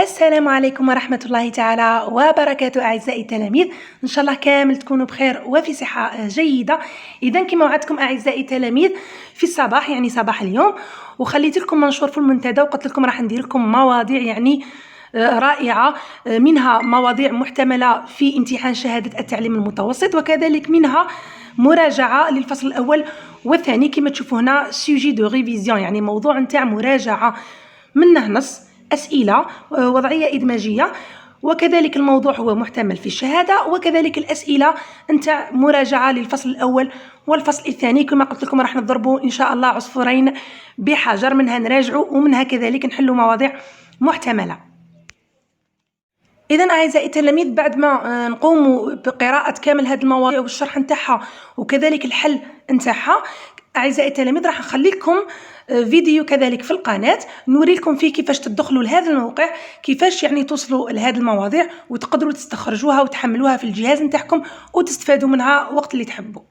السلام عليكم ورحمة الله تعالى وبركاته أعزائي التلاميذ. إن شاء الله كامل تكونوا بخير وفي صحة جيدة. إذا كما وعدتكم أعزائي التلاميذ في الصباح يعني صباح اليوم، وخليت لكم منشور في المنتدى وقلت لكم راح ندير لكم مواضيع يعني رائعة، منها مواضيع محتملة في امتحان شهادة التعليم المتوسط، وكذلك منها مراجعة للفصل الأول والثاني. كما تشوفوا هنا سوجي دو ريفيزيون، يعني موضوع نتاع مراجعة، منه نص أسئلة وضعية إدماجية، وكذلك الموضوع هو محتمل في الشهادة، وكذلك الأسئلة نتاع مراجعة للفصل الأول والفصل الثاني. كما قلت لكم راح نضربوا إن شاء الله عصفورين بحجر، منها نراجعوا ومنها كذلك نحلوا مواضيع محتملة. إذا أعزائي التلاميذ، بعد ما نقوم بقراءة كامل هذه المواضيع والشرح نتاعها وكذلك الحل نتاعها، أعزائي التلاميذ راح نخلي لكم فيديو كذلك في القناة نوري لكم فيه كيفاش تدخلوا لهذا الموقع، كيفاش يعني توصلوا لهذه المواضيع وتقدروا تستخرجوها وتحملوها في الجهاز نتاعكم وتستفادوا منها وقت اللي تحبوا.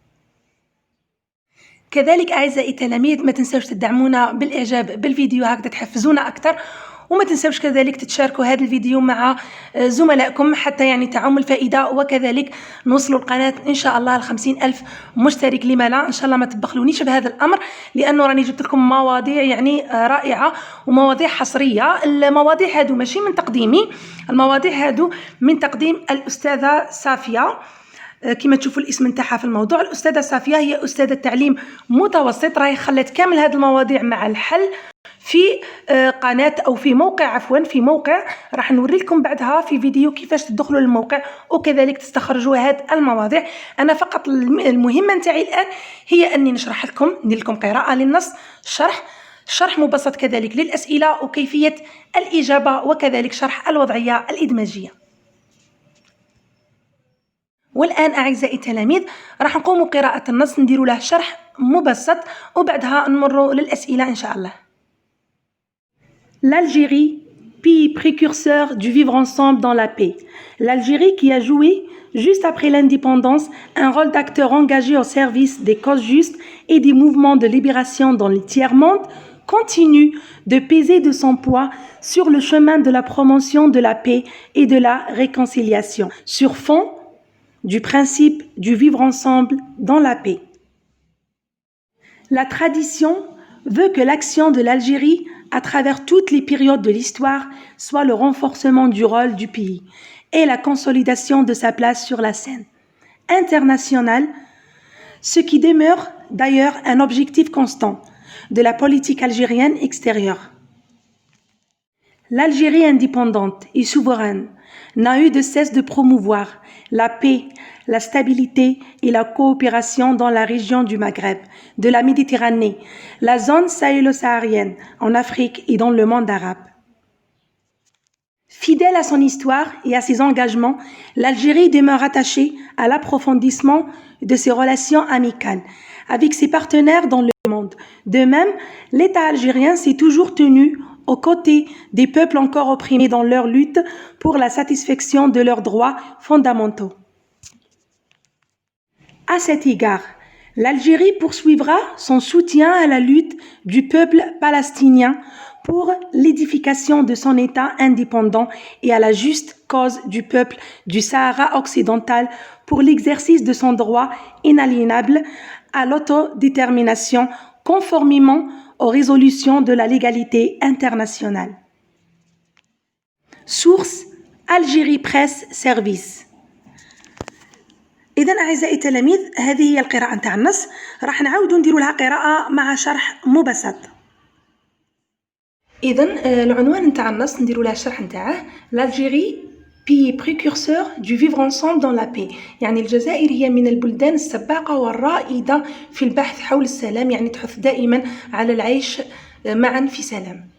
كذلك أعزائي التلاميذ ما تنسوش تدعمونا بالإعجاب بالفيديو، هكذا تحفزونا أكثر، وما تنسوش كذلك تتشاركوا هذا الفيديو مع زملائكم حتى يعني تعم الفائدة، وكذلك نوصلوا القناة إن شاء الله ل50,000 مشترك. لما لا؟ إن شاء الله ما تبخلونيش بهذا الأمر، لأنه راني جبت لكم مواضيع يعني رائعة ومواضيع حصرية. المواضيع هادو ماشي من تقديمي، المواضيع هادو من تقديم الأستاذة صافية. كما تشوفوا الاسم نتاعها في الموضوع، الأستاذة صافية هي أستاذة تعليم متوسط، راهي خلت كامل هذه المواضيع مع الحل في قناة أو في موقع، في موقع راح نوري لكم بعدها في فيديو كيفاش تدخلوا للموقع وكذلك تستخرجوا هذه المواضيع. أنا فقط المهمة نتاعي الآن هي أني نشرح لكم، ندير لكم قراءة للنص، شرح مبسط كذلك للأسئلة وكيفية الإجابة، وكذلك شرح الوضعية الإدماجية. والآن أعزائي التلاميذ راح نقوم بقراءة النص، نديروا له شرح مبسط وبعدها نمروا للأسئلة إن شاء الله. L'Algérie, pays précurseur du vivre ensemble dans la paix. L'Algérie qui a joué, juste après l'indépendance, un rôle d'acteur engagé au service des causes justes et des mouvements de libération dans le tiers-monde, continue de peser de son poids sur le chemin de la promotion de la paix et de la réconciliation, sur fond du principe du vivre ensemble dans la paix. La tradition veut que l'action de l'Algérie à travers toutes les périodes de l'histoire soit le renforcement du rôle du pays et la consolidation de sa place sur la scène internationale, ce qui demeure d'ailleurs un objectif constant de la politique algérienne extérieure. L'Algérie indépendante et souveraine n'a eu de cesse de promouvoir la paix, la stabilité et la coopération dans la région du Maghreb, de la Méditerranée, la zone sahélo-saharienne, en Afrique et dans le monde arabe. Fidèle à son histoire et à ses engagements, l'Algérie demeure attachée à l'approfondissement de ses relations amicales avec ses partenaires dans le monde. De même, l'État algérien s'est toujours tenu aux côtés des peuples encore opprimés dans leur lutte pour la satisfaction de leurs droits fondamentaux. À cet égard, l'Algérie poursuivra son soutien à la lutte du peuple palestinien pour l'édification de son État indépendant et à la juste cause du peuple du Sahara occidental pour l'exercice de son droit inaliénable à l'autodétermination conformément aux résolutions de la légalité internationale. Source: Algérie Presse Service. إذا أعزائي التلاميذ، هذه هي القراءة نتاع النص، راح نعاودوا نديروا لها قراءة مع شرح مبسط. إذا العنوان نتاع النص نديروا لها الشرح نتاعه: l'Algérie pays précurseur du vivre ensemble dans la paix. يعني الجزائر هي من البلدان السباقة والرائدة في البحث حول السلام، يعني تحث دائما على العيش معا في سلام.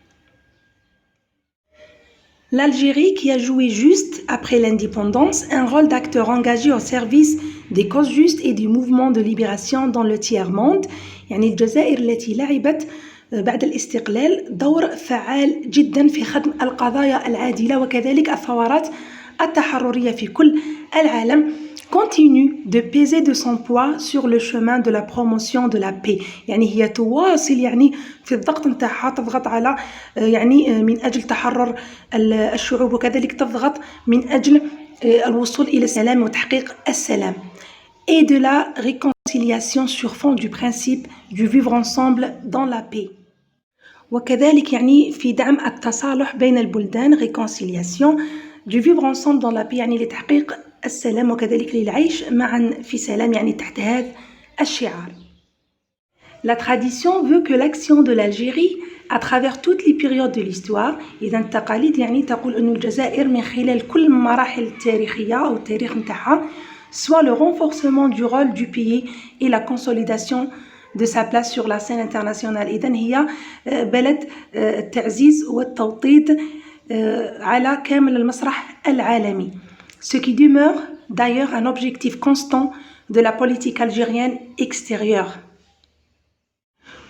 L'Algérie qui a joué juste après l'indépendance un rôle d'acteur engagé au service des causes justes et des mouvements de libération dans le tiers-monde. يعني الجزائر التي لعبت بعد الاستقلال دور فعال جدا في خدم القضايا العادلة وكذلك الثورات التحررية في كل العالم. continue de peser de son poids sur le chemin de la promotion de la paix. يعني هي تواصل يعني في الضغط نتاعها تضغط على يعني من أجل تحرر الشعوب وكذلك تضغط من أجل الوصول إلى السلام وتحقيق السلام. Et de la réconciliation sur fond du principe du vivre ensemble dans la paix. وكذلك يعني في دعم التصالح بين البلدان réconciliation du vivre ensemble dans la paix يعني لتحقيق السلام وكذلك للعيش معا في سلام يعني تحت هذا الشعار. La tradition veut que l'action de l'Algérie à travers toutes les périodes de l'histoire إذا التقاليد يعني تقول أن الجزائر من خلال كل المراحل التاريخية أو التاريخ نتاعها soit le renforcement du rôle du pays et la consolidation de sa place sur la scène internationale. إذن هي بلد التعزيز والتوطيد على كامل المسرح العالمي. Ce qui demeure d'ailleurs un objectif constant de la politique algérienne extérieure.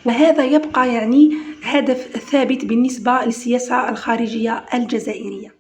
وهذا يبقى يعني هدف ثابت بالنسبة للسياسة الخارجية الجزائرية.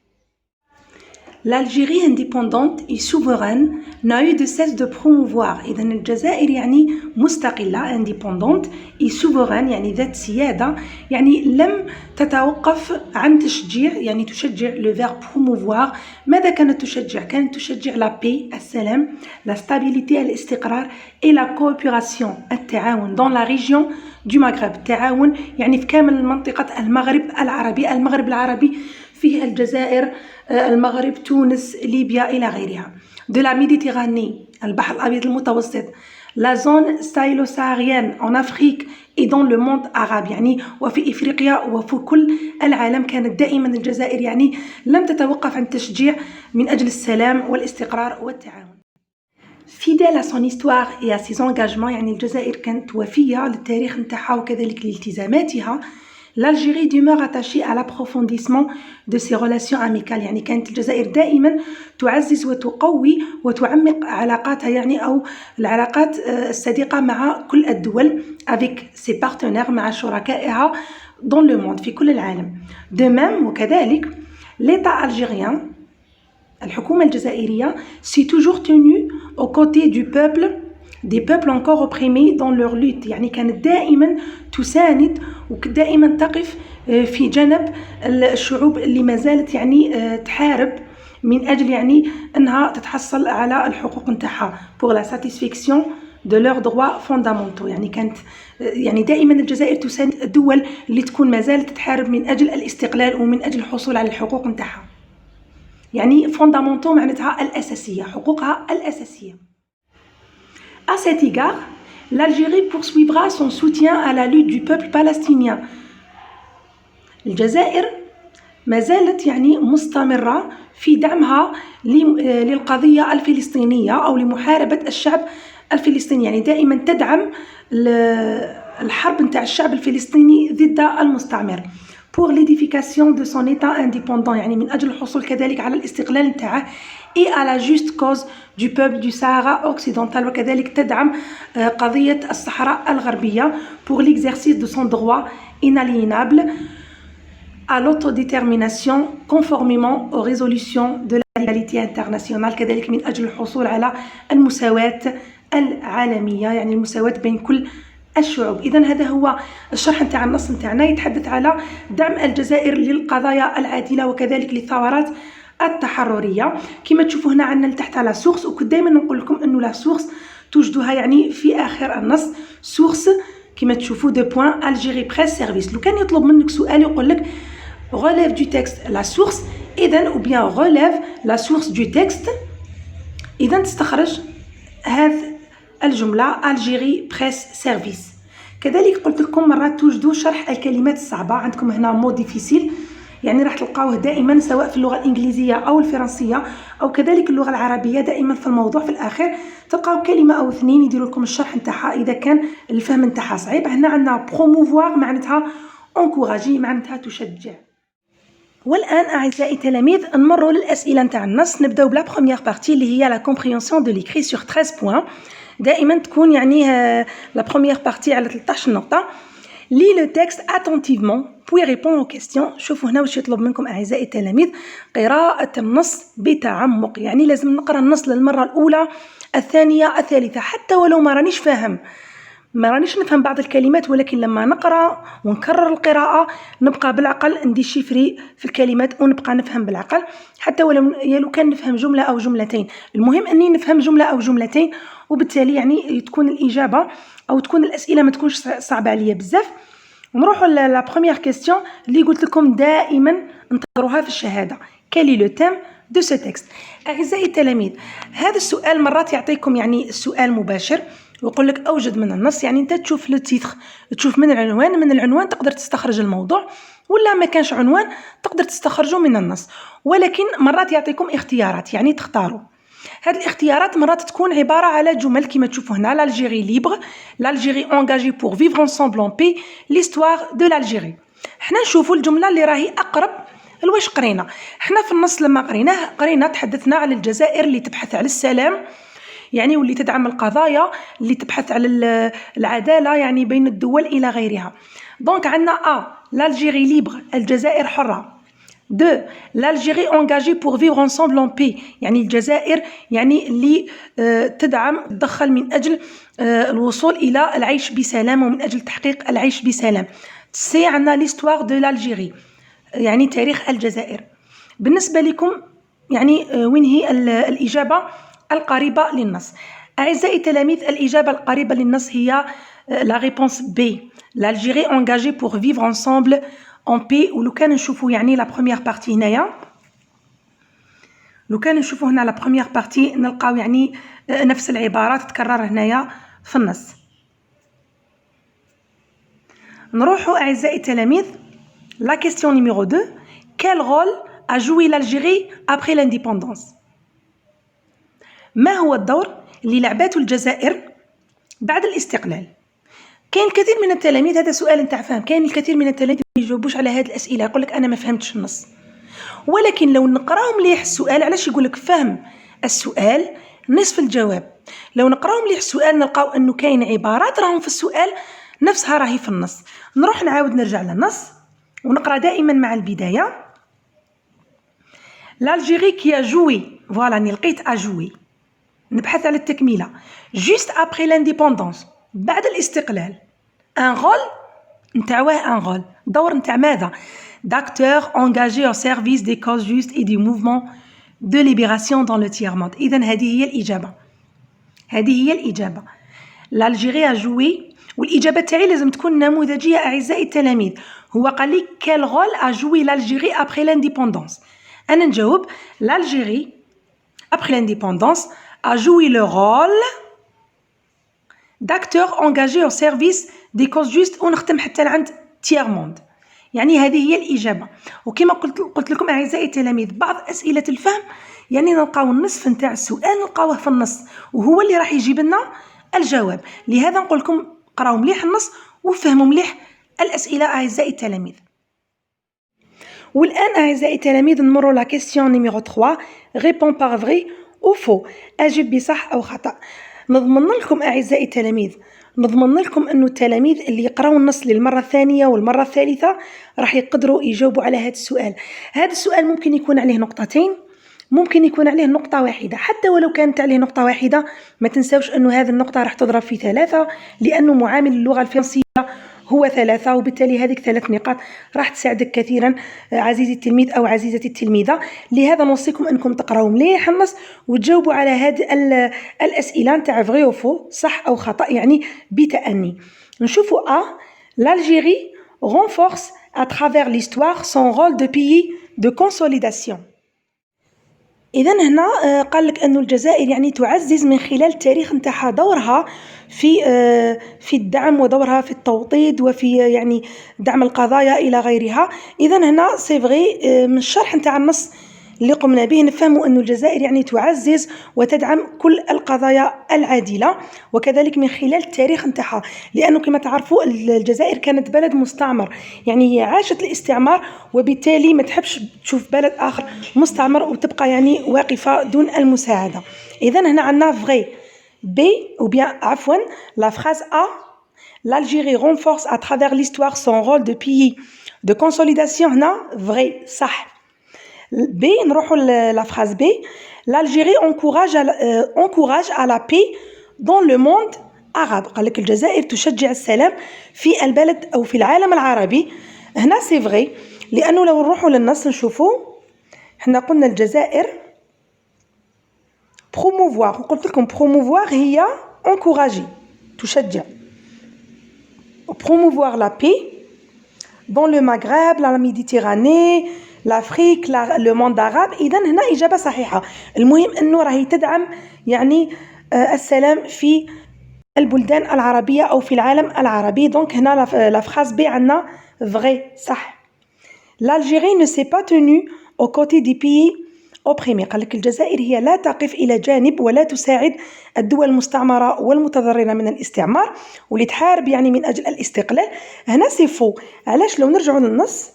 L'Algérie indépendante et souveraine n'a eu de cesse de promouvoir. إذا الجزائر يعني مستقلة indépendante et souveraine يعني ذات سيادة يعني لم تتوقف عن تشجيع يعني تشجع le verbe promouvoir. ماذا كانت تشجع؟ كانت تشجع la paix السلام la stabilité الاستقرار et la coopération التعاون dans la région du Maghreb. التعاون يعني في كامل منطقة المغرب العربي. المغرب العربي فيه الجزائر المغرب تونس ليبيا إلى غيرها. de la Méditerranée البحر الأبيض المتوسط la zone sahélo-saharienne en Afrique et dans le monde arabe يعني وفي إفريقيا وفي كل العالم كانت دائما الجزائر يعني لم تتوقف عن التشجيع من أجل السلام والاستقرار والتعاون. fidèle à son histoire et à ses engagements يعني الجزائر كانت وفية للتاريخ نتاعها وكذلك لالتزاماتها. L'Algérie demeure attachée à l'approfondissement de ses relations amicales يعني كانت الجزائر دائما تعزز وتقوي وتعمق علاقاتها يعني أو العلاقات الصديقة مع كل الدول avec ses partenaires مع شركائها dans le monde في كل العالم. De même وكذلك l'État algérien الحكومة الجزائرية s'est toujours tenue aux côtés du peuple des peuples encore opprimés dans leur lutte يعني كانت دائما تساند ودائما تقف في جنب الشعوب اللي ما زالت يعني تحارب من أجل يعني أنها تتحصل على الحقوق نتاعها pour la satisfaction de leurs droits fondamentaux يعني كانت يعني دائما الجزائر تساند الدول اللي تكون ما زالت تحارب من أجل الاستقلال ومن أجل الحصول على الحقوق نتاعها يعني fondamentaux معناتها الأساسية حقوقها الأساسية. À cet égard, l'Algérie poursuivra son soutien à la lutte du peuple palestinien. الجزائر ما زالت يعني مستمرة في دعمها للقضية الفلسطينية أو لمحاربة الشعب الفلسطيني يعني دائما تدعم الحرب نتاع الشعب الفلسطيني ضد المستعمر. pour l'édification de son état indépendant يعني من أجل الحصول كذلك على الاستقلال نتاعه et à la juste cause du peuple du Sahara occidental وكذلك تدعم قضية الصحراء الغربية pour l'exercice de son droit inaliénable à l'autodétermination conformément aux résolutions de la légalité internationale كذلك من أجل الحصول على المساواة العالمية يعني المساواة بين كل الشعوب. إذن هذا هو الشرح نتاع النص نتاعنا يتحدث على دعم الجزائر للقضايا العادلة وكذلك للثورات التحررية. كما تشوفوا هنا عندنا لتحت على سورس وكنت دائما نقول لكم انه لا سورس توجدوها يعني في اخر النص. سورس كما تشوفوا دو بوين الجيري بريس سيرفيس. لو كان يطلب منك سؤال يقول لك relève du texte la source اذا ou bien relève la source du texte اذا تستخرج هذه الجملة الجيري بريس سيرفيس. كذلك قلت لكم مرات توجدوا شرح الكلمات الصعبة عندكم هنا مو ديفيسيل يعني راح تلقاوه دائما سواء في اللغة الإنجليزية أو الفرنسية أو كذلك اللغة العربية دائما في الموضوع في الآخر تلقاو كلمة أو اثنين يديروا لكم الشرح نتاعها إذا كان الفهم نتاعها صعيب. هنا عندنا بروموفوار معناتها انكوراجي معناتها تشجع. والآن أعزائي التلاميذ نمروا للأسئلة نتاع النص. نبداو بلا بروميير بارتي اللي هي لا كومبريهنسيون دو ليكري سور 13 بوين. دائما تكون يعني لا بروميير بارتي على 13 نقطة. Lis le texte attentivement puis répondre aux questions. شوفوا هنا واش يطلب منكم أعزائي التلاميذ، قراءة النص بتعمق، يعني لازم نقرأ النص للمرة الأولى الثانية الثالثة، حتى ولو ما رانيش فاهم، ما رانيش نفهم بعض الكلمات، ولكن لما نقرأ ونكرر القراءة نبقى بالعقل ندي شيفري في الكلمات ونبقى نفهم بالعقل، حتى ولو كان نفهم جملة أو جملتين. المهم أني نفهم جملة أو جملتين، وبالتالي يعني تكون الإجابة أو تكون الأسئلة ما تكونش صعبة عليا بزاف. ونروحوا لا بروميير كيستيون اللي قلت لكم دائما انتظروها في الشهادة. كالي لو تيم دو سو تكست. أعزائي التلاميذ، هذا السؤال مرات يعطيكم يعني السؤال مباشر ويقول لك أوجد من النص، يعني أنت تشوف لو تيتر، تشوف من العنوان تقدر تستخرج الموضوع، ولا ما كانش عنوان تقدر تستخرجه من النص. ولكن مرات يعطيكم اختيارات، يعني تختاروا. هذه الاختيارات مرات تكون عبارة على جمل كما تشوفوا هنا: l'Algérie libre, l'Algérie engagée pour vivre ensemble en paix, l'histoire de l'Algérie. حنا نشوفوا الجملة اللي راهي أقرب لواش قرينا. حنا في النص لما قرينا تحدثنا على الجزائر اللي تبحث على السلام، يعني واللي تدعم القضايا، اللي تبحث على العدالة يعني بين الدول إلى غيرها. دونك عندنا l'Algérie libre، الجزائر حرة. 2 l'Algérie engagée pour vivre ensemble en paix، يعني الجزائر يعني اللي تدخل من أجل الوصول إلى العيش بسلام ومن أجل تحقيق العيش بسلام. سي عندنا l'histoire de l'Algérie، يعني تاريخ الجزائر. بالنسبة لكم يعني وين هي الإجابة القريبة للنص؟ أعزائي التلاميذ، الإجابة القريبة للنص هي la réponse B، l'Algérie engagée pour vivre ensemble en paix. ولو كان نشوفوا يعني لا بروميير بارتي هنايا، لو كان نشوفوا هنا لا بروميير بارتي نلقاو يعني نفس العبارات تتكرر هنايا في النص. نروحوا أعزائي التلاميذ لا كيستيون نيميرو 2: quel rôle a joué l'Algérie après l'indépendance؟ ما هو الدور اللي لعبته الجزائر بعد الاستقلال؟ كاين الكثير من التلاميذ، هذا سؤال نتاع فهم، كاين الكثير من التلاميذ ما يجاوبوش على هذه الأسئلة، يقول لك أنا ما فهمتش النص. ولكن لو نقراو مليح السؤال، علاش يقول لك فهم السؤال نصف الجواب؟ لو نقراو مليح السؤال نلقاو أنه كاين عبارات راهم في السؤال نفسها راهي في النص. نروح نعاود نرجع للنص ونقرأ دائما مع البداية: l'Algérie qui a joué، فوالا لقيت a joué، نبحث على التكملة. juste après l'indépendance، بعد الاستقلال. un rôle نتاع un rôle، دور نتاع ماذا؟ d'acteurs engagés au service des causes justes et du mouvement de libération dans le tiers-monde. إذن هذه هي الإجابة، هذه هي الإجابة. l'Algérie a joué، والإجابة تاعي لازم تكون نموذجية أعزائي التلاميذ. هو قال لي quel rôle a joué l'Algérie après l'indépendance، أنا نجاوب l'Algérie après l'indépendance a joué le rôle d'acteurs engagés au service des causes justes، ونختم حتى لعند tiers monde. يعني هذه هي الإجابة. وكما قلت لكم أعزائي التلاميذ، بعض أسئلة الفهم يعني نلقاو النصف نتاع السؤال نلقاوه في النص، وهو اللي راح يجيب لنا الجواب. لهذا نقول لكم قراو مليح النص وفهموا مليح الأسئلة أعزائي التلاميذ. والآن أعزائي التلاميذ نمروا لا كيستيون نيميرو 3: répond par vrai ou faux، أجب بصح أو خطأ. نضمن لكم أعزائي التلاميذ، نضمن لكم أنه التلاميذ اللي يقراوا النص للمرة الثانية والمرة الثالثة راح يقدروا يجاوبوا على هذا السؤال. هذا السؤال ممكن يكون عليه نقطتين، ممكن يكون عليه نقطة واحدة. حتى ولو كانت عليه نقطة واحدة ما تنسوش أنه هذه النقطة راح تضرب في 3، لأنه معامل اللغة الفرنسية هو 3، وبالتالي هذه 3 نقاط راح تساعدك كثيرا عزيزي التلميذ أو عزيزتي التلميذة. لهذا نوصيكم أنكم تقرأوا مليح النص وتجاوبوا على هذه الأسئلة نتاع فري أو فو، صح أو خطأ، يعني بتأني. نشوفوا l'Algérie renforce à travers l'histoire son rôle de pays de consolidation. إذن هنا قال لك أن الجزائر يعني تعزز من خلال التاريخ نتاعها دورها في الدعم ودورها في التوطيد وفي يعني دعم القضايا إلى غيرها. إذن هنا سي فغي من الشرح نتاع النص اللي قمنا به نفهموا أن الجزائر يعني تعزز وتدعم كل القضايا العادلة، وكذلك من خلال التاريخ نتاعها، لأنه كما تعرفوا الجزائر كانت بلد مستعمر، يعني هي عاشت الاستعمار، وبالتالي ما تحبش تشوف بلد آخر مستعمر وتبقى يعني واقفة دون المساعدة. إذن هنا عندنا فغي بي أو بيان عفوا لا فراز l'Algérie renforce à travers l'histoire son rôle de pays de consolidation. هنا vrai صح. B نروحوا la phrase B. l'Algérie encourage à la paix dans le monde arabe. قال لك الجزائر تشجع السلام في البلد أو في العالم العربي. هنا c'est vrai لأنه لو نروحوا للنص نشوفوا احنا قلنا الجزائر promouvoir. قلت لكم promouvoir هي encourager تشجع. promouvoir la paix dans le Maghreb, la Méditerranée, l'Afrique, le monde arabe. إذن هنا إجابة صحيحة. المهم أنه راهي تدعم يعني السلام في البلدان العربية أو في العالم العربي. دونك هنا la phrase B عندنا vrai صح. l'Algérie ne s'est pas tenue aux côtés des pays opprimés. قال لك الجزائر هي لا تقف إلى جانب ولا تساعد الدول المستعمرة والمتضررة من الاستعمار واللي تحارب يعني من أجل الاستقلال. هنا سي فو. علاش؟ لو نرجعوا للنص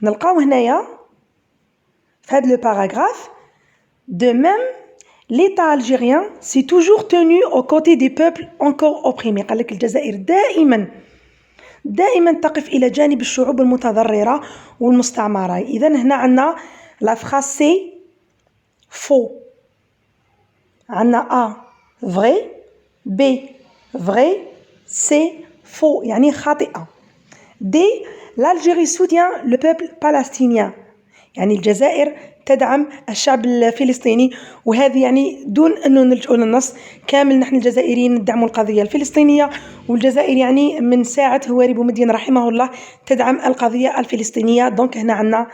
نلقاو هنايا في هذا لو باراغراف de même l'État algérien s'est toujours tenu aux côtés des peuples encore opprimés. قال لك الجزائر دائما تقف إلى جانب الشعوب المتضررة والمستعمرة. إذن هنا عندنا la phrase C faux. عندنا A vrai B vrai C faux يعني خاطئة. D l'Algérie soutient le peuple palestinien. يعني الجزائر تدعم الشعب الفلسطيني. وهذه يعني دون أنه نلجأ للنص كامل نحن الجزائريين ندعم القضية الفلسطينية والجزائر يعني من ساعة هواري بومدين رحمه الله تدعم القضية الفلسطينية. دونك هنا عندنا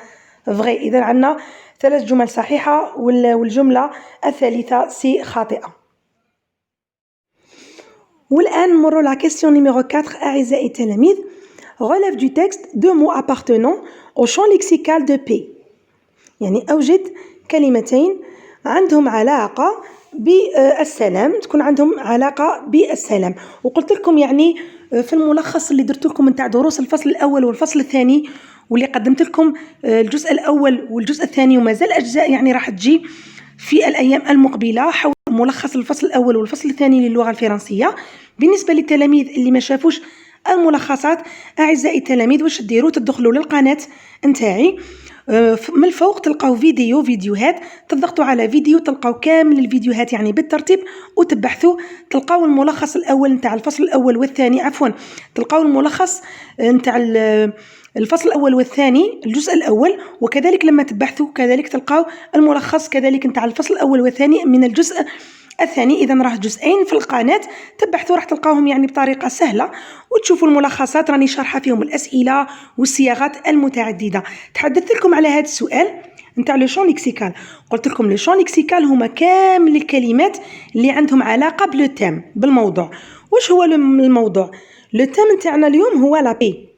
vrai. إذن عندنا 3 جمل صحيحة والجملة الثالثة سي خاطئة. والآن نمروا la question numéro 4 أعزائي التلاميذ. relève du texte 2 mots appartenant au champ lexical de paix. يعني أوجد كلمتين عندهم علاقة بالسلام تكون عندهم علاقة بالسلام. وقلت لكم يعني في الملخص اللي درت لكم نتاع دروس الفصل الأول والفصل الثاني واللي قدمت لكم الجزء الأول والجزء الثاني وما زال أجزاء يعني راح تجي في الأيام المقبلة حول ملخص الفصل الأول والفصل الثاني للغة الفرنسية. بالنسبة للتلاميذ اللي ما شافوش الملخصات أعزائي التلاميذ واش ديروا؟ تدخلوا للقناة نتاعي من الفوق تلقاو فيديوهات تضغطوا على فيديو تلقاو كامل الفيديوهات يعني بالترتيب وتبحثوا تلقاو الملخص الأول نتاع الفصل الأول والثاني تلقاو الملخص نتاع الفصل الأول والثاني الجزء الأول. وكذلك لما تبحثوا كذلك تلقاو الملخص كذلك نتاع الفصل الأول والثاني من الجزء الثاني. إذا راه جزئين في القناة تبحثوا راح تلقاوهم يعني بطريقة سهلة وتشوفوا الملخصات راني شارحة فيهم الأسئلة والصياغات المتعددة. تحدثت لكم على هذا السؤال نتاع لو شون ليكسيكال. قلت لكم لو شون ليكسيكال هما كامل الكلمات اللي عندهم علاقة بلو تيم بالموضوع. واش هو الموضوع؟ لو تيم نتاعنا اليوم هو لا بي.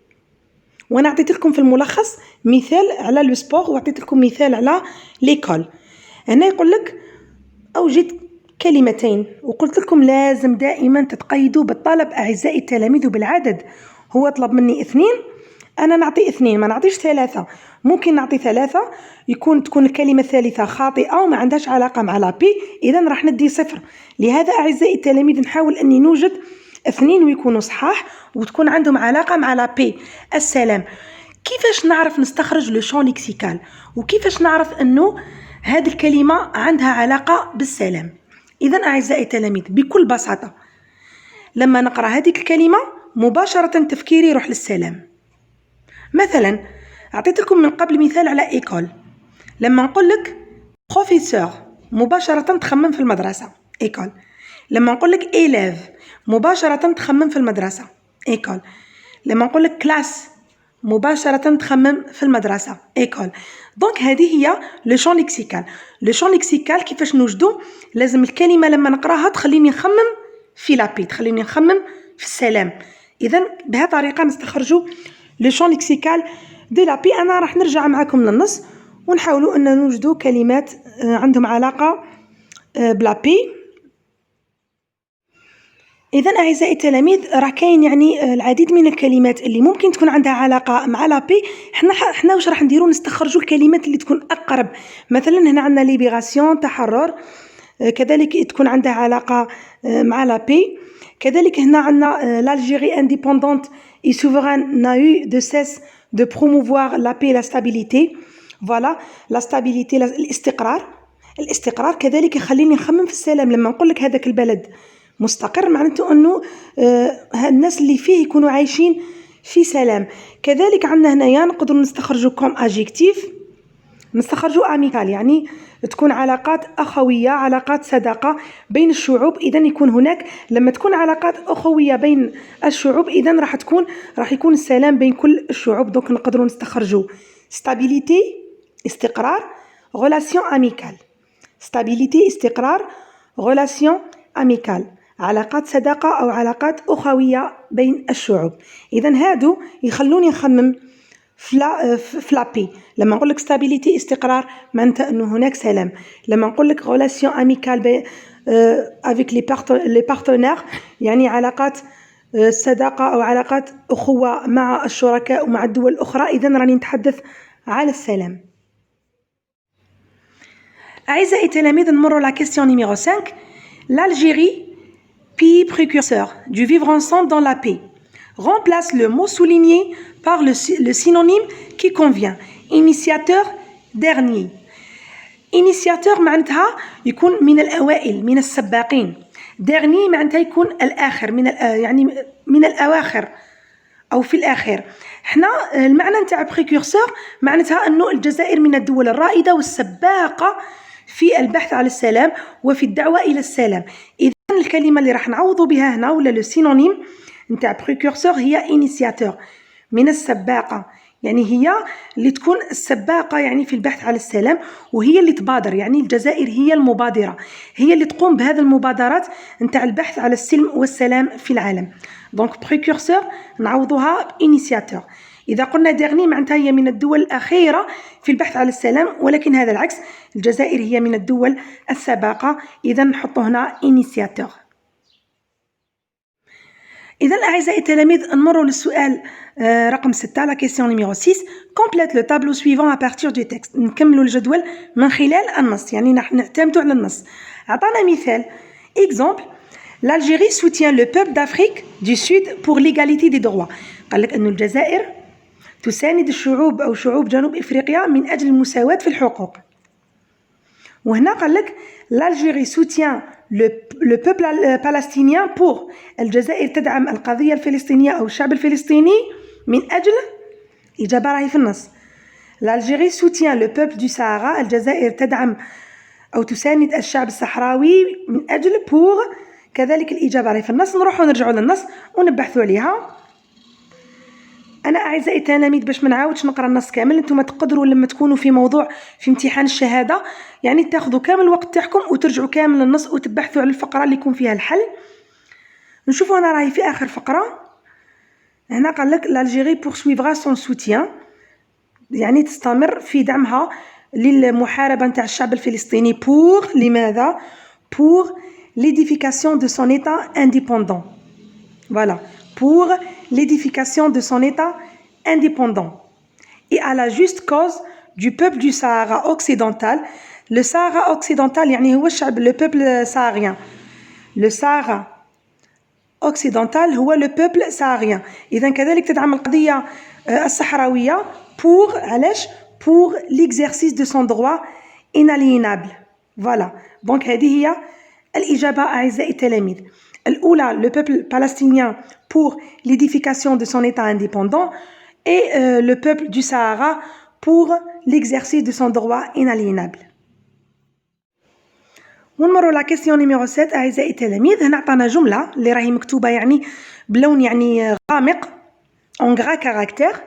وانا عطيت لكم في الملخص مثال على لو سبور وعطيت لكم مثال على ليكول. هنا يقول لك اوجد كلمتين وقلت لكم لازم دائما تتقيدوا بالطلب أعزائي التلاميذ وبالعدد. هو طلب مني 2 أنا نعطي 2 ما نعطيش 3. ممكن نعطي 3 تكون الكلمة الثالثة خاطئة وما عندهاش علاقة مع لا بي إذن راح ندي 0. لهذا أعزائي التلاميذ نحاول أني نوجد 2 ويكونوا صحاح وتكون عندهم علاقة مع لا بي السلام. كيفاش نعرف نستخرج لو شون ليكسيكال وكيفاش نعرف أنه هذه الكلمة عندها علاقة بالسلام؟ إذن أعزائي التلاميذ بكل بساطة لما نقرأ هذه الكلمة مباشرة تفكيري يروح للسلام. مثلا أعطيت لكم من قبل مثال على إيكول. لما نقول لك بروفيسور مباشرة تخمم في المدرسة إيكول. لما نقول لك إيليف مباشرة تخمم في المدرسة إيكول. لما نقول لك كلاس مباشرة تخمم في المدرسة إيكول. دونك هذه هي لو شون ليكسيكال. لو شون ليكسيكال كيفاش نوجدو؟ لازم الكلمة لما نقراها تخليني نخمم في لابي تخليني نخمم في السلام. إذن بهذه الطريقة نستخرجوا لو شون ليكسيكال دي لابي. أنا راح نرجع معكم للنص ونحاولوا أن نوجدوا كلمات عندهم علاقة بلابي. إذن أعزائي التلاميذ راه كاين يعني العديد من الكلمات اللي ممكن تكون عندها علاقة مع لابي. حنا واش راح نديرو؟ نستخرجوا الكلمات اللي تكون أقرب. مثلا هنا عندنا ليبيراسيون تحرر كذلك تكون عندها علاقة مع لابي. كذلك هنا عندنا l'Algérie indépendante et souveraine n'a eu de cesse de promouvoir la paix et la stabilité. Voilà, la stabilité الاستقرار كذلك يخليني نخمم في السلام. لما نقول لك هذاك البلد مستقر معناته انه الناس اللي فيه يكونوا عايشين في سلام. كذلك عندنا هنايا نقدروا نستخرجوا كوم ادجكتيف، نستخرجوا اميكال يعني تكون علاقات اخويه، علاقات صداقه بين الشعوب. اذا يكون هناك لما تكون علاقات اخويه بين الشعوب اذا راح يكون السلام بين كل الشعوب. دونك نقدروا نستخرجوا stabilité استقرار، relation amicale. stabilité استقرار، relation amicale علاقات صداقه او علاقات اخويه بين الشعوب. اذا هادو يخلوني نخمم في لابي. لما نقول لك stabilité استقرار معناتها انه هناك سلام. لما نقول لك relation amicale avec les partenaires يعني علاقات صداقه او علاقات اخوه مع الشركاء ومع الدول الاخرى، اذا راني نتحدث على السلام. أعزائي التلاميذ نمروا la question numéro 5. L'Algérie, pays précurseur du vivre ensemble dans la paix, remplace le mot souligné par le synonyme qui convient. Initiateur, dernier. Initiateur معناتها يكون من الأوائل، من السباقين. dernier معناتها يكون الآخر، يعني من الأواخر أو في الآخر. حنا المعنى نتاع précurseur معناتها أنه الجزائر من الدول الرائدة والسباقة في البحث على السلام وفي الدعوة إلى السلام. إذن الكلمة اللي راح نعوضوا بها هنا ولا لو سينونيم نتاع précurseur هي initiateur، من السباقة، يعني هي اللي تكون السباقة يعني في البحث على السلام، وهي اللي تبادر، يعني الجزائر هي المبادرة، هي اللي تقوم بهذه المبادرات نتاع البحث على السلم والسلام في العالم. دونك précurseur نعوضوها initiateur. إذا قلنا dernier معناتها هي من الدول الأخيرة في البحث على السلام، ولكن هذا العكس، الجزائر هي من الدول السابقة، إذا نحط هنا initiateur. إذا أعزائي التلاميذ نمروا للسؤال رقم 6 la question numéro 6. complète le tableau suivant à partir du texte. نكملوا الجدول من خلال النص، يعني نعتمدوا على النص. أعطانا مثال exemple l'Algérie soutient le peuple d'Afrique du Sud pour l'égalité des droits. قال لك أن الجزائر تساند الشعوب أو شعوب جنوب إفريقيا من أجل المساواة في الحقوق. وهنا قال لك l'Algérie soutient le peuple palestinien pour الجزائر تدعم القضية الفلسطينية أو الشعب الفلسطيني من أجل إجابة راهي في النص. l'Algérie soutient le peuple du Sahara الجزائر تدعم أو تساند الشعب الصحراوي من أجل pour كذلك الإجابة راهي في النص. نروحوا نرجعوا للنص ونبحثوا عليها. أنا أعزائي التلاميذ باش ما نعاودش نقرا النص كامل، انتم تقدروا لما تكونوا في موضوع في امتحان الشهادة يعني تاخذوا كامل الوقت تاعكم وترجعوا كامل النص وتبحثوا على الفقرة اللي يكون فيها الحل. نشوفوا أنا راهي في آخر فقرة هنا قال لك l'Algérie poursuivra son soutien يعني تستمر في دعمها للمحاربة نتاع الشعب الفلسطيني pour لماذا pour l'édification de son État indépendant. Voilà, pour l'édification de son État indépendant et à la juste cause du peuple du Sahara occidental. Le Sahara occidental يعني هو الشعب le peuple saharien. Le Sahara occidental هو le peuple saharien. إذن كذلك تدعم القضية الصحراوية pour علاش pour l'exercice de son droit inaliénable. Voilà, donc هذه هي الإجابة أعزائي التلاميذ. الأولى le peuple palestinien pour l'édification de son État indépendant et le peuple du Sahara pour l'exercice de son droit inaliénable. ونمروا la question numéro 7 أعزائي التلاميذ. هنا عطانا جملة اللي راهي مكتوبة يعني بلون يعني غامق en gras caractère.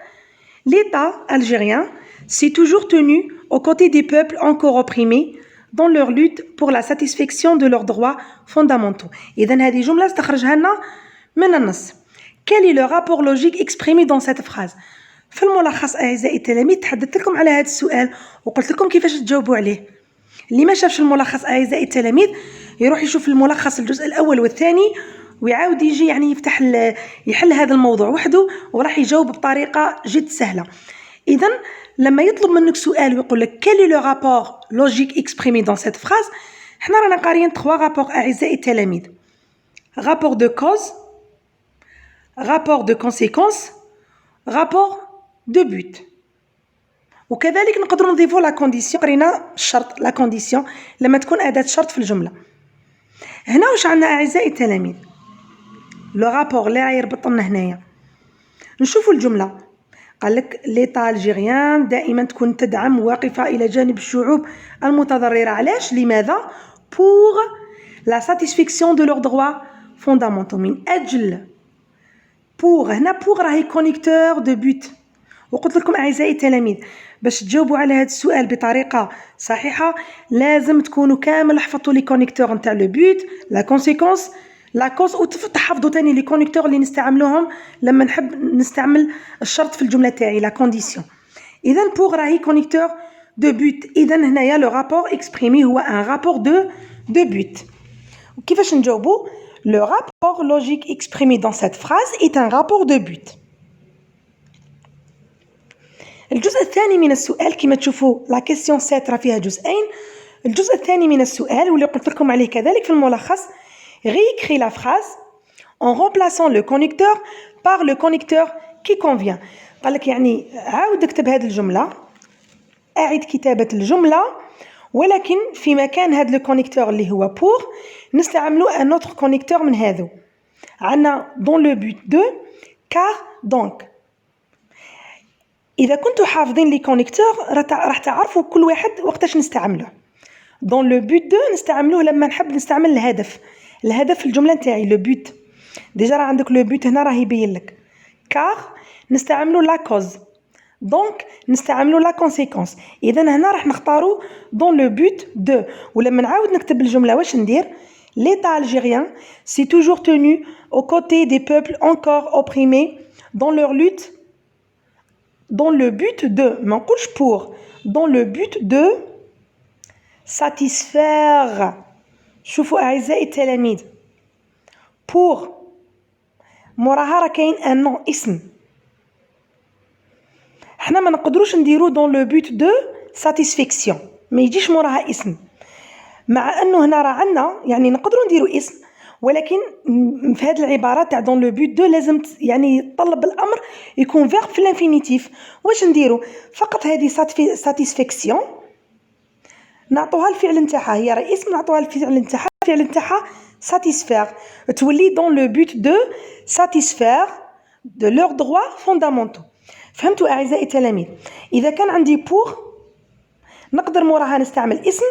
L'État algérien s'est toujours tenu aux côtés des peuples encore opprimés dans leur lutte pour la satisfaction de leurs droits fondamentaux. إذن هذه جملة استخرجها لنا من النص. Quel est le rapport logique exprimé dans cette phrase؟ في الملخص أعزائي التلاميذ تحدثت لكم على هذا السؤال وقلت لكم كيفاش تجاوبوا عليه. اللي ما شافش الملخص أعزائي التلاميذ يروح يشوف الملخص الجزء الأول والثاني ويعاود يجي يعني يفتح يحل هذا الموضوع وحده وراح يجاوب بطريقة جد سهلة. إذن لما يطلب منك سؤال ويقول لك quel est le rapport logique exprimé dans cette phrase، حنا رانا قاريين 3 rapports أعزائي التلاميذ. rapport de cause, rapport de conséquence, rapport de but. وكذلك نقدروا نضيفوا لا كونديسيون. قرينا الشرط لا كونديسيون لما تكون أداة شرط في الجملة. هنا واش عندنا أعزائي التلاميذ؟ لو رابور اللي يربط لنا هنايا. نشوفوا الجملة. قال لك ليطا الجيريان دائما تكون تدعم واقفة إلى جانب الشعوب المتضررة. علاش؟ لماذا؟ pour la satisfaction de leurs droits fondamentaux. من أجل pour. هنا pour راهي كونيكتور دو بوت. وقلت لكم أعزائي التلاميذ باش تجاوبوا على هذا السؤال بطريقة صحيحة لازم تكونوا كامل حفظتوا لي كونيكتور نتاع لو بوت لا كونسيكونس لا كوز وتحفظوا تاني لي كونيكتور اللي نستعملوهم لما نحب نستعمل الشرط في الجملة تاعي لا كونديسيون. إذا pour راهي كونيكتور دو بوت. إذا هنايا لو رابور إكسبريمي هو ان رابور دو بوت. وكيفاش نجاوبوا؟ le rapport logique exprimé dans cette phrase est un rapport de but. الجزء الثاني من السؤال كما تشوفوا لا كيسيون 7 راه فيها جزئين. الجزء الثاني من السؤال واللي قلت لكم عليه كذلك في الملخص réécris la phrase en remplaçant le connecteur par le connecteur qui convient. قال لك يعني عاود اكتب هذه الجملة، أعد كتابة الجملة ولكن في مكان هذا الكونيكتور اللي هو pour نستعملوا ان autre كونيكتور من هذو. عندنا dans le but de car donc. إذا كنتوا حافظين لي كونيكتور راح تعرفوا كل واحد وقتاش نستعمله. dans le but de نستعملوه لما نحب نستعمل الهدف في الجملة نتاعي لو بوت. ديجا راه عندك لو بوت هنا راه يبين لك. car نستعملوا لا كوز. دونك نستعملوا لا كونسيكونس. اذا هنا راح نختاروا dans le but de. ولما نعاود نكتب الجملة واش ندير؟ l'état algérien s'est toujours tenu aux côtés des peuples encore opprimés dans leur lutte dans le but de ما نقولش pour dans le but de satisfaire. شوفوا أعزائي التلاميذ pour موراها راه كاين ان نون اسم. حنا ما نقدروش نديرو dans le but de satisfaction ما يجيش موراها اسم. مع انه هنا راه عندنا يعني نقدروا نديرو اسم ولكن في هذه العباره تاع dans le but de لازم يعني يتطلب الامر يكون verbe في الانفينيتيف. واش نديرو؟ فقط هذه satisfaction نعطوها الفعل نتاعها هي راه اسم نعطوها الفعل نتاعها satisfaire تولي dans le but de satisfaire de leurs droits fondamentaux. فهمتوا أعزائي التلاميذ؟ إذا كان عندي pour نقدر موراها نستعمل اسم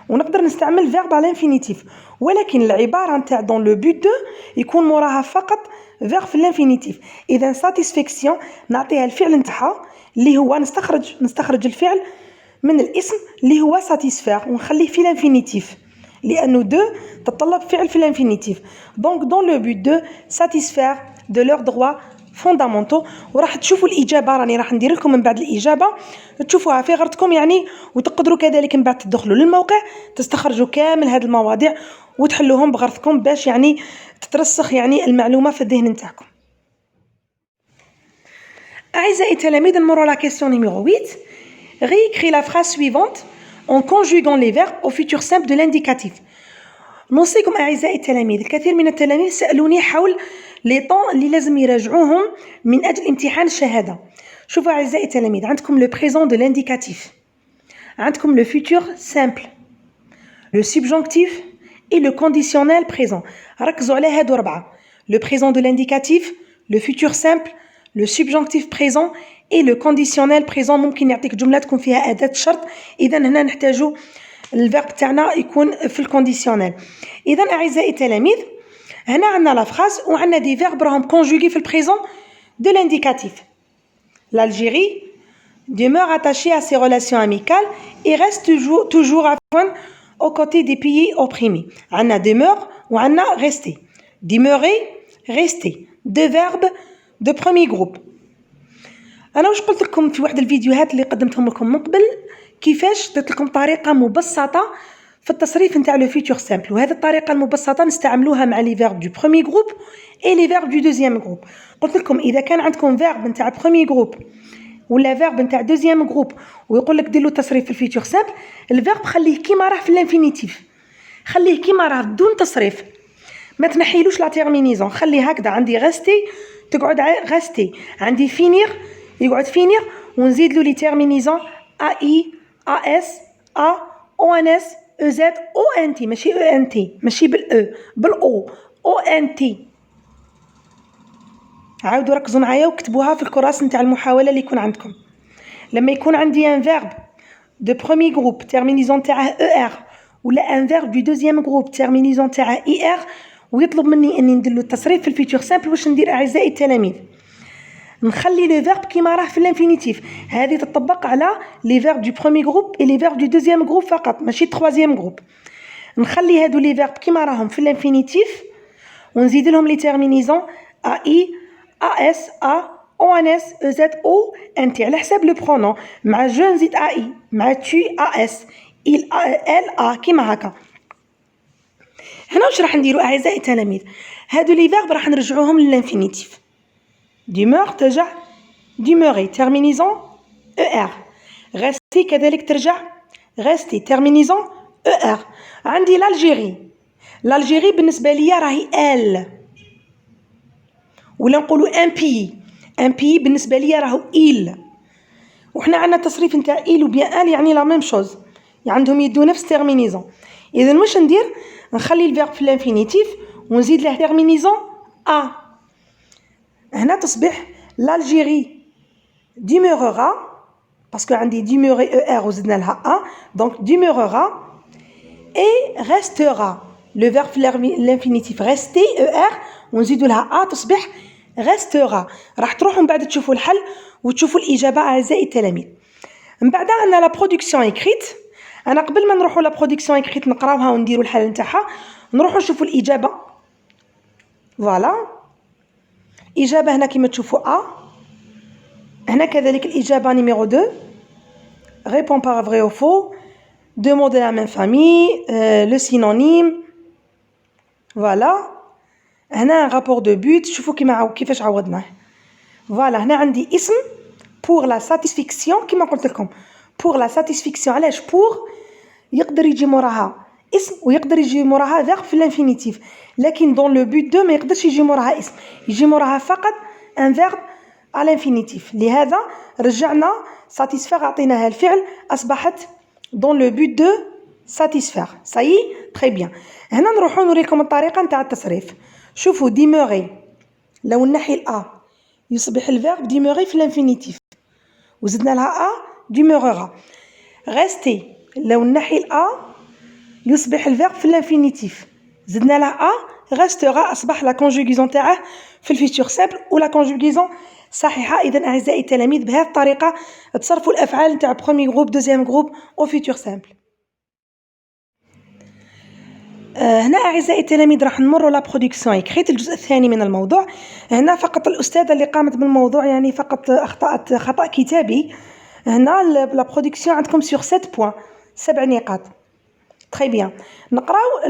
ونقدر نستعمل verbe على الانفينيتيف ولكن العبارة نتاع dans le but de يكون موراها فقط verbe في الانفينيتيف. إذا satisfaction نعطيها الفعل نتاعها اللي هو نستخرج الفعل من الاسم اللي هو satisfaire ونخليه في الانفينيتيف لأنه دو تتطلب فعل في الانفينيتيف. donc dans le but de satisfaire de leurs droits fondamentaux. وراح تشوفوا الإجابة راني راح ندير لكم من بعد الإجابة تشوفوها في غرتكم يعني وتقدروا كذلك من بعد تدخلوا للموقع تستخرجوا كامل هذه المواضيع وتحلوهم بغرتكم باش يعني تترسخ يعني المعلومة في الذهن نتاعكم. أعزائي التلاميذ نمروا على question numéro 8. réécris la phrase suivante en conjuguant les verbes au futur simple de l'indicatif. نوصيكم أعزائي التلاميذ الكثير من التلاميذ سألوني حول لي طون اللي لازم يراجعوهم من أجل امتحان الشهادة. شوفوا أعزائي التلاميذ عندكم لو بريزون دو لانديكاتيف عندكم لو فيتور سامبل لو سبجونكتيف اي لو كونديسيونيل بريزون. ركزوا على هادو 4 لو بريزون دو لانديكاتيف لو فيتور سامبل لو سبجونكتيف بريزون اي لو كونديسيونيل بريزون. ممكن يعطيك جملة تكون فيها أداة شرط إذا هنا نحتاجو الفيرب تاعنا يكون في الكونديسيونيل. إذا أعزائي التلاميذ هنا عندنا لا فراز وعندنا دي فيرب راهم كونجوغي في البريزون دو لانديكاتيف. l'Algérie demeure attachée à ses relations amicales et reste toujours aux côtés des pays opprimés. عندنا demeure وعندنا rester. demeurer rester deux verbes de premier groupe. أنا واش قلت لكم في واحد الفيديوهات اللي قدمتهم لكم من قبل كيفاش درت لكم طريقة مبسطة في التصريف نتاع لو فيتور سامبل وهذه الطريقة المبسطة نستعملوها مع لي فيرب دو بروميي جروب اي لي فيرب دو دوزيام جروب. قلت لكم إذا كان عندكم فيرب نتاع بروميي جروب ولا فيرب نتاع دوزيام جروب ويقول لك دير له تصريف في الفيتور سامبل الفيرب خليه كيما راه في الانفينيتيف خليه كيما راه بدون تصريف ما تنحيلوش لا تيرمينيزون، خلي هكذا. عندي غاستي تقعد غاستي، عندي فينير يقعد فينير، ونزيد له لي تيرمينيزون ا اي ا اس ا او ان اس او زد او ان تي، ماشي او ان تي، ماشي بالاو، بالاو او ان تي. عاودوا ركزوا معايا وكتبوها في الكراس نتاع المحاوله اللي يكون عندكم. لما يكون عندي ان فيرب دو بروميي جروب تيرمينيزون تاعه او ار، ولا ان فيرب دو دوزيام جروب تيرمينيزون تاعه اي ار، ويطلب مني اني ندير له التصريف في الفيتور سامبل، واش ندير اعزائي التلاميذ؟ نخلي لو فيرب كيما راه في الانفينيتيف. هذه تطبق على لي فيرب دو بروميي جروب اي لي فيرب دو دوزيام جروب فقط، ماشي تروازيام جروب. نخلي هادو لي فيرب كيما راهم في الانفينيتيف، ونزيد لهم لي تيرمينيزون ا اي ا اس ا او ان اس او زد او ان تي، على حساب لو برونون. مع جو نزيد ا اي، مع تو ا اس، il ال ا، كيما هكا. هنا واش راح نديرو اعزائي التلاميذ؟ هادو لي فيرب راح نرجعوهم للانفينيتيف. ديمور ترجع ديموري تيرمينيزون او ار، غاستي كذلك ترجع غاستي تيرمينيزون او ار. عندي l'Algérie، l'Algérie بالنسبه ليا راهي ال، ولا نقولوا ان بي، ان بي بالنسبه ليا راهو إل. وحنا عندنا التصريف نتاع إل وبيان ال يعني لا ميم شوز، يعني عندهم يدو نفس تيرمينيزون. اذا واش ندير؟ نخلي الفيرب في الانفينيتيف ونزيد له تيرمينيزون ا. هنا تصبح l'Algérie demeurera، باسكو عندي demeurer او ار وزدنا لها ا، دونك demeurera et restera. لو فيرب في الانفينيتيف ريستي او ار ونزيدو لها ا تصبح restera. راح تروحوا من بعد تشوفوا الحل وتشوفوا الاجابه اعزائي التلاميذ. من بعد عندنا لا برودكسيون اكريت. انا قبل ما نروحوا لا برودكسيون اكريت نقراوها ونديروا الحل نتاعها، نروحوا نشوفوا الاجابه. فوالا اجابه هنا كما تشوفوا ا. هنا كذلك الاجابه نيميرو 2، répond par vrai ou faux, deux mots de la même famille, le synonyme. فوالا هنا رابور دو بوت، شوفوا كيفاش عوضناه. فوالا هنا عندي اسم pour la satisfaction كيما قلت لكم، pour la satisfaction. علاش pour؟ يقدر يجي موراها اسم ويقدر يجي موراها فيرب في الانفينيتيف، لكن دون لو بوت دو ما يقدرش يجي موراها اسم، يجي موراها فقط ان فيرب على الانفينيتيف. لهذا رجعنا satisfaire، عطيناها الفعل، اصبحت دون لو بوت دو satisfaire. صايي تري بيان. هنا نروحوا نوريكم الطريقه نتاع التصريف. شوفوا ديموري لو نحي الأ يصبح الفيرب ديموري في الانفينيتيف وزدنا لها أ ديمورera. غاستي لو نحي الأ يصبح الفيرب في الانفينيتيف زدنا لها أ غاستera، أصبح لا كونجوغيزون تاعه في الفيتور سامبل ولا كونجوغيزون صحيحة. إذا أعزائي التلاميذ بهذه الطريقة تصرفوا الأفعال نتاع برومي جروب دوزيام جروب أو فيتور سامبل. هنا أعزائي التلاميذ راح نمروا لا برودكسيون إكريت، الجزء الثاني من الموضوع. هنا فقط الأستاذة اللي قامت بالموضوع يعني فقط أخطأت خطأ كتابي. هنا لا برودكسيون عندكم سور 7 بوين، 7 نقاط. تري بيان. نقراو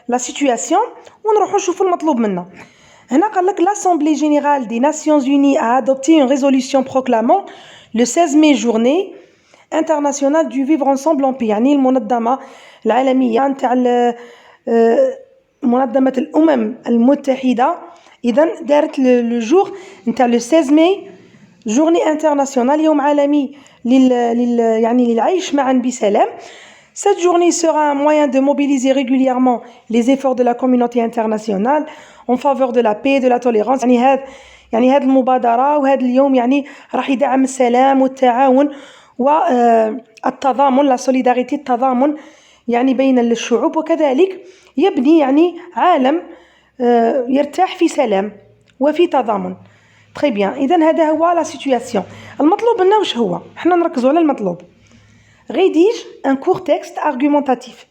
لا سيتوياسيون ونروحوا نشوفوا المطلوب منا. هنا قال لك l'Assemblée générale des Nations Unies a adopté une résolution proclamant le 16 mai journée internationale du vivre ensemble en paix. يعني المنظمة العالمية نتاع منظمة الأمم المتحدة إذا دارت لو جور نتاع لو 16 ماي جورني انترناسيونال، يوم عالمي يعني للعيش معا بسلام. Cette journée sera un moyen de mobiliser régulièrement les efforts de la communauté internationale en faveur de la paix et de la tolérance. يعني هذه المبادرة وهذا اليوم يعني راح يدعم السلام والتعاون والتضامن، لا سوليداريتي، التضامن يعني بين الشعوب، وكذلك يبني يعني عالم يرتاح في سلام وفي تضامن. تري بيان. إذن هذا هو لا سيتوياسيون. المطلوب منا واش هو؟ حنا نركزوا على المطلوب. rédige un court texte argumentatif،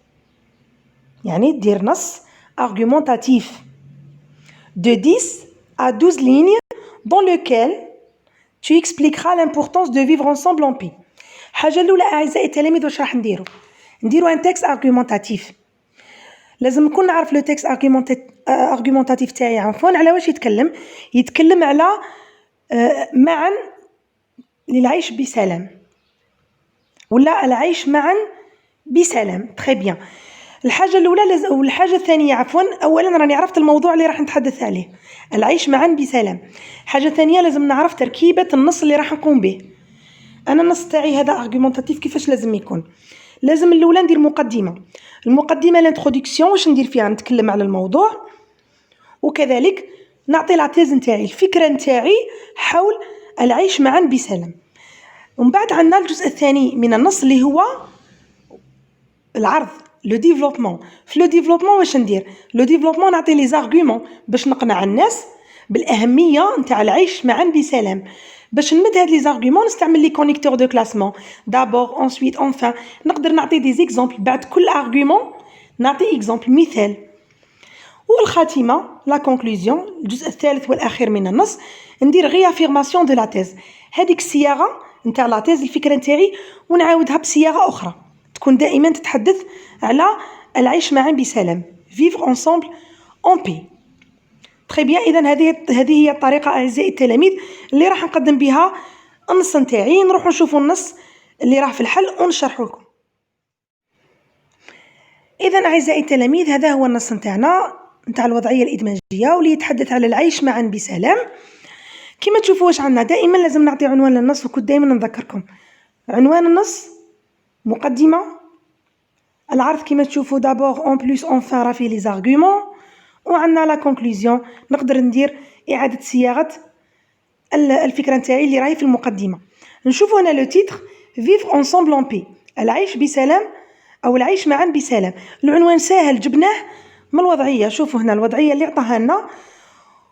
يعني دير نص argumentatif de 10 à 12 lignes dans lequel tu expliqueras l'importance de vivre ensemble en paix. الحاجة الأولى أعزائي التلاميذ واش راح نديرو ان تكست argumentatif. لازم نكون نعرف لو تكست argumentatif تاعي عفوا على واش يتكلم على معا للعيش بسلام ولا العيش معا بسلام. تري بيان. الحاجة الأولى والحاجة الثانية عفوا، أولا راني عرفت الموضوع اللي راح نتحدث عليه، العيش معا بسلام. حاجة ثانية لازم نعرف تركيبة النص اللي راح نقوم به. أنا النص تاعي هذا أرغومونتاتيف كيفاش لازم يكون. لازم الأولى ندير مقدمة، المقدمة لانترودكسيون واش ندير فيها، نتكلم على الموضوع، وكذلك نعطي لا تيز نتاعي، الفكرة نتاعي حول العيش معا بسلام. ومن بعد عندنا الجزء الثاني من النص اللي هو العرض، لو ديفلوبمون. في لو ديفلوبمون واش ندير؟ لو ديفلوبمون نعطي لي زارغومون باش نقنع الناس بالاهميه نتاع العيش معا بسلام. باش نمد هاد لي زارغومون نستعمل لي كونيكتور دو كلاسمون، دابور انسويت انفان. نقدر نعطي دي زيكزامبل بعد كل ارغومون، نعطي اكزامبل مثال. والخاتمه لا كونكلوزيون، الجزء الثالث والاخير من النص، ندير ريافيرماسيون دو لا تيز. هذيك الصياغه نتاع لا تيز الفكره نتاعي ونعاودها بصياغه اخرى تكون دائما تتحدث على العيش معا بسلام، vivre ensemble en paix. très bien. اذا هذه هي الطريقه اعزائي التلاميذ اللي راح نقدم بها النص نتاعي. نروحوا نشوفوا النص اللي راح في الحل ونشرحه لكم. اذا اعزائي التلاميذ هذا هو النص نتاعنا نتاع الوضعيه الادماجيه واللي يتحدث على العيش معا بسلام. كما تشوفوا واش عندنا، دائما لازم نعطي عنوان للنص، وكنت دائما نذكركم عنوان النص، مقدمه، العرض كما تشوفوا دابور اون بلوس انفان راه فيه لي زارغومون، وعندنا لا كونكلوزيون نقدر ندير اعاده صياغه الفكره نتاعي اللي راهي في المقدمه. نشوفوا هنا لو تيتر فيفر انصومبل اون بي، العيش بسلام او العيش معا بسلام. العنوان ساهل جبناه من الوضعيه. شوفوا هنا الوضعيه اللي عطاها لنا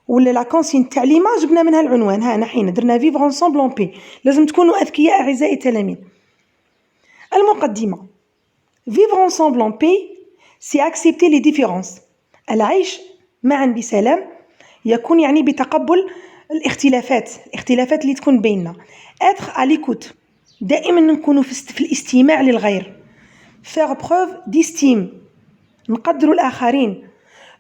ولا لا كونسين التعليمه جبنا منها العنوان. ها نحن درنا فيفر انصومبل اون بي. لازم تكونوا اذكياء اعزائي التلاميذ. المقدمه vivre ensemble en paix c'est accepter les différences. العيش معا بسلام يكون يعني بتقبل الاختلافات اللي تكون بيننا. être à l'écoute، دائما نكونوا في الاستماع للغير. faire preuve d'estime، نقدروا الآخرين.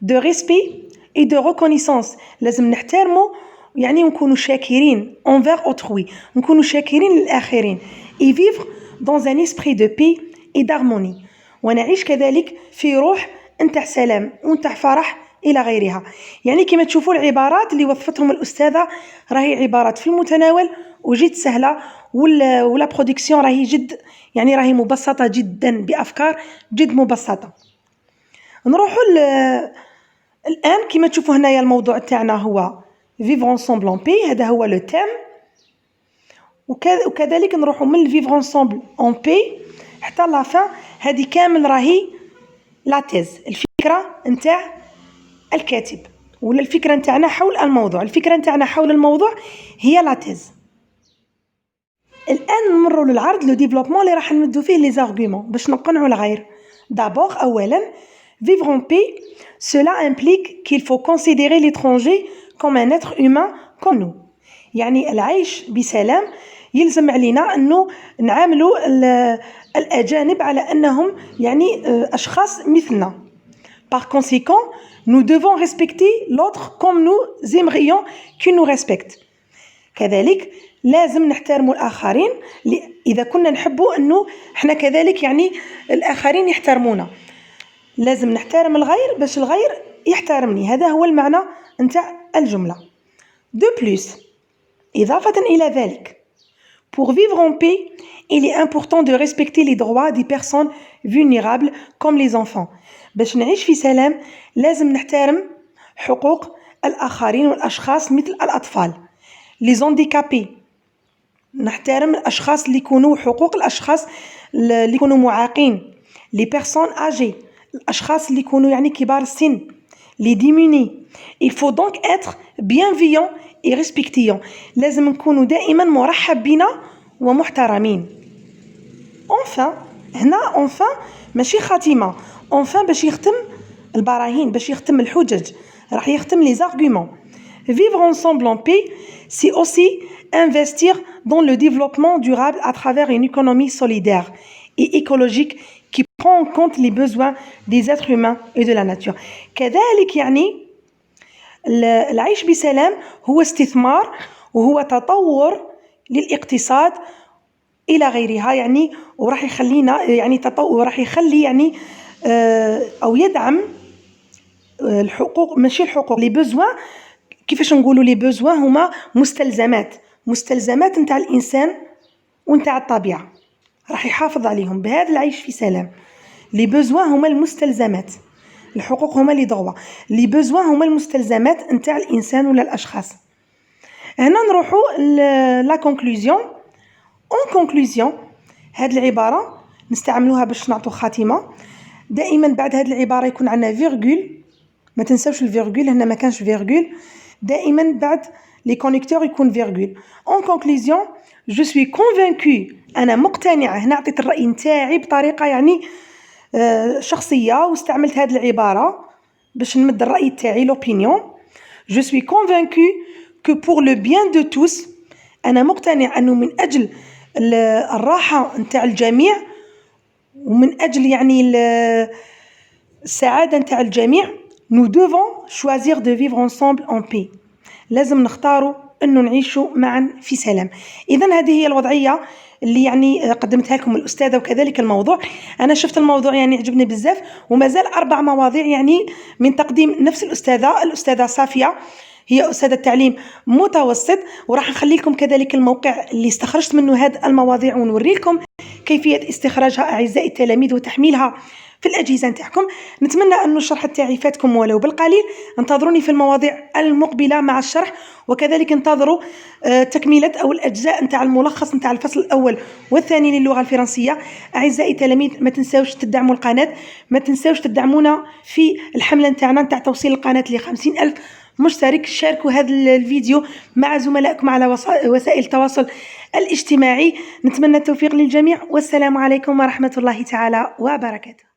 de respect et de reconnaissance، لازم نحترموا يعني نكونوا شاكرين envers autrui، نكونوا شاكرين للآخرين. et vivre dans un esprit de paix et d'harmonie، ونعيش كذلك في روح نتاع سلام ونتاع فرح إلى غيرها. يعني كما تشوفوا العبارات اللي وظفتهم الأستاذة راهي عبارات في المتناول وجد سهلة، ولا برودكسيون راهي جد يعني راهي مبسطة جدا بأفكار جد مبسطة. نروحوا الآن كما تشوفوا هنايا الموضوع تاعنا هو vivre ensemble en paix، هذا هو لو تيم. وكذلك نروحوا من vivre ensemble en paix حتى لافان. هذه كامل راهي لا تيز، الفكرة نتاع الكاتب ولا الفكرة نتاعنا حول الموضوع. الفكرة نتاعنا حول الموضوع هي لا تيز. الآن نمروا للعرض، لو ديفلوبمون اللي راح نمدوا فيه لي زارغومون باش نقنعوا الغير. دابور أولا vivre en paix cela implique qu'il faut considérer l'étranger comme un être humain comme nous. يعني العيش بسلام يلزم علينا أنه نعاملوا الأجانب على أنهم يعني أشخاص مثلنا. Par conséquent, nous devons respecter l'autre comme nous aimerions qu'il nous respecte. كذلك لازم نحترموا الآخرين إذا كنا نحبوا أنه إحنا كذلك يعني الآخرين يحترمونا. لازم نحترم الغير باش الغير يحترمني. هذا هو المعنى نتاع الجملة. De plus، إضافة إلى ذلك، pour vivre en paix, il est important de respecter les droits des personnes vulnérables comme les enfants. باش نعيش في سلام لازم نحترم حقوق الآخرين والأشخاص مثل الأطفال. les handicapés، نحترم الأشخاص اللي يكونوا حقوق الأشخاص اللي يكونوا معاقين. les personnes âgées، الأشخاص اللي يكونوا يعني كبار السن. les démunis. il faut donc être bienveillant et respectueux. لازم نكونوا دائما مرحب بنا ومحترمين. enfin، هنا enfin ماشي خاتمة، enfin باش يختم البراهين، باش يختم الحجج، راح يختم les arguments. vivre ensemble en paix c'est aussi investir dans le développement durable à travers une économie solidaire et écologique qui prend en compte les besoins des êtres humains et de la nature. كذلك يعني العيش بسلام هو استثمار وهو تطور للاقتصاد إلى غيرها يعني، وراح يخلينا يعني تطور، راح يخلي يعني أو يدعم الحقوق، ماشي الحقوق، لي بوزوان. كيفاش نقولوا لي بوزوان؟ هما مستلزمات نتاع الإنسان ونتاع الطبيعة، راح يحافظ عليهم بهذا العيش في سلام. لي بوزوان هما المستلزمات، الحقوق هما لي دغوا. لي بوزوان هما المستلزمات نتاع الإنسان ولا الأشخاص. هنا نروحوا لا كونكلوزيون. اون كونكلوزيون، هاد العبارة نستعملوها باش نعطو خاتمة. دائما بعد هاد العبارة يكون عندنا فيرغول، ما تنساوش الفيرغول، هنا ما كانش فيرغول، دائما بعد لي كونيكتور يكون فيرغول. اون كونكلوزيون، جو سوي كونفانكو، انا مقتنعة. هنا عطيت الرأي نتاعي بطريقة يعني شخصية، واستعملت هاد العبارة باش نمد الرأي تاعي، لوبينيون. جو سوي كونفانكو كو بور لو بيان دو توس، انا مقتنع انه من اجل الراحة نتاع الجميع، ومن اجل يعني السعادة نتاع الجميع، nous devons choisir de vivre ensemble en paix. لازم نختاروا انه نعيشوا معا في سلام. اذا هذه هي الوضعية اللي يعني قدمتها لكم الأستاذة، وكذلك الموضوع. أنا شفت الموضوع يعني عجبني بزاف، ومازال 4 مواضيع يعني من تقديم نفس الأستاذة صافية، هي أستاذة تعليم متوسط. وراح نخلي لكم كذلك الموقع اللي استخرجت منه هذه المواضيع، ونوري لكم كيفية استخراجها أعزائي التلاميذ وتحميلها في الأجهزة نتاعكم. نتمنى أن الشرح تاعي فاتكم ولو بالقليل. انتظروني في المواضيع المقبلة مع الشرح، وكذلك انتظروا تكملة أو الأجزاء نتاع الملخص نتاع الفصل الأول والثاني للغة الفرنسية. أعزائي التلاميذ، ما تنساوش تدعموا القناة، ما تنساوش تدعمونا في الحملة نتاعنا نتاع توصيل القناة ل50,000 مشترك. شاركوا هذا الفيديو مع زملائكم على وسائل التواصل الاجتماعي. نتمنى التوفيق للجميع، والسلام عليكم ورحمة الله تعالى وبركاته.